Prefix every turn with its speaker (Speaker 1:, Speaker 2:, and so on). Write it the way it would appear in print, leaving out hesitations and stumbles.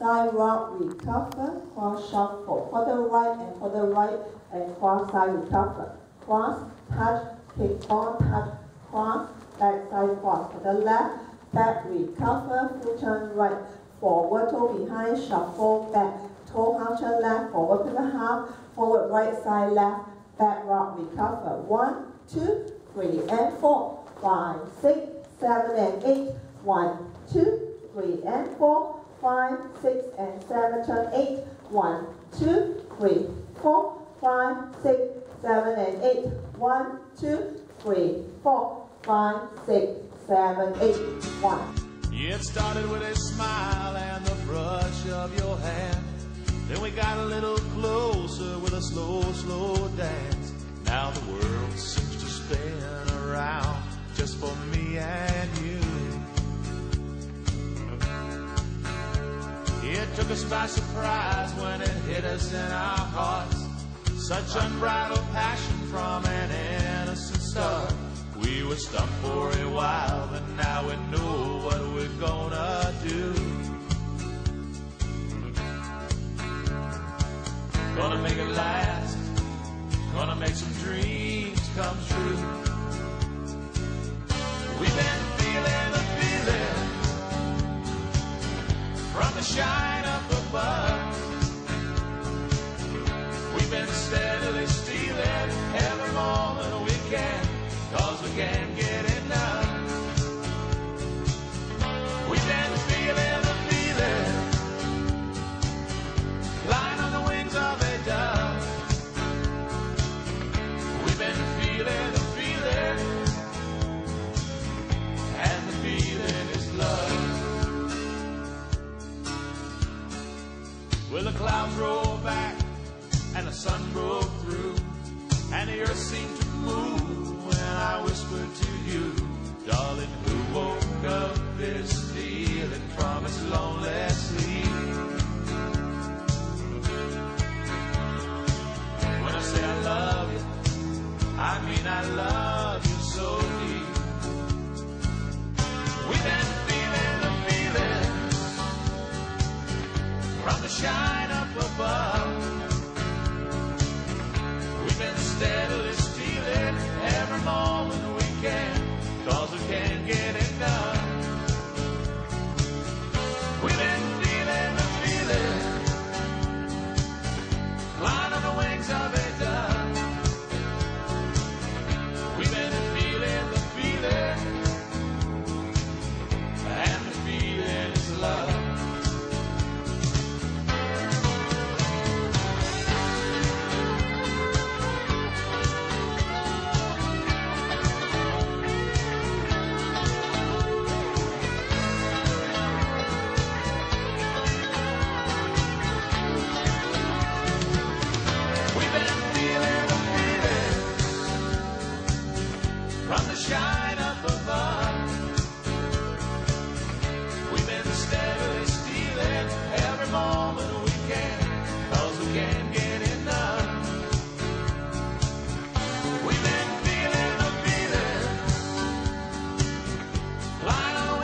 Speaker 1: side rock recover, cross shuffle. For the right and for the right and cross side recover. Cross, touch, kick on, touch, cross, back side cross. For the left, back recover, full turn right. Forward toe behind, shuffle back. Toe half turn left, forward pivot half, forward right side left, back rock recover. 1, 2, 3, and 4, 5, 6, 7, and 8. 1, 2, 3, and 4, 5, 6, and 7. Turn 8. 1, 2, 3, 4, 5, 6, 7, and 8. 1, 2, 3, 4, 5, 6, 7, 8. 1.
Speaker 2: It started with a smile and the brush of your hand. Then we got a little closer with a slow, slow dance. Now the world seems to spin around just for me and you. It took us by surprise when it hit us in our hearts. Such unbridled passion from an innocent start. We were stuck for a while, but now we know what we're gonna do. Gonna make it last, gonna make some dreams come true. We've been feeling the feeling from the shine up above. We've been steadily stealing every moment we can, 'cause we can't get enough. We've been feeling the feeling, flying on the wings of a dove. We've been feeling the feeling, and the feeling is love. Well, the clouds rolled back, and the sun broke through, and the earth seemed to move when I whispered to you, darling, who woke up this feeling from its lonely sleep. When I say I love you, I mean I love you so deep. We've been feeling the feeling from the shine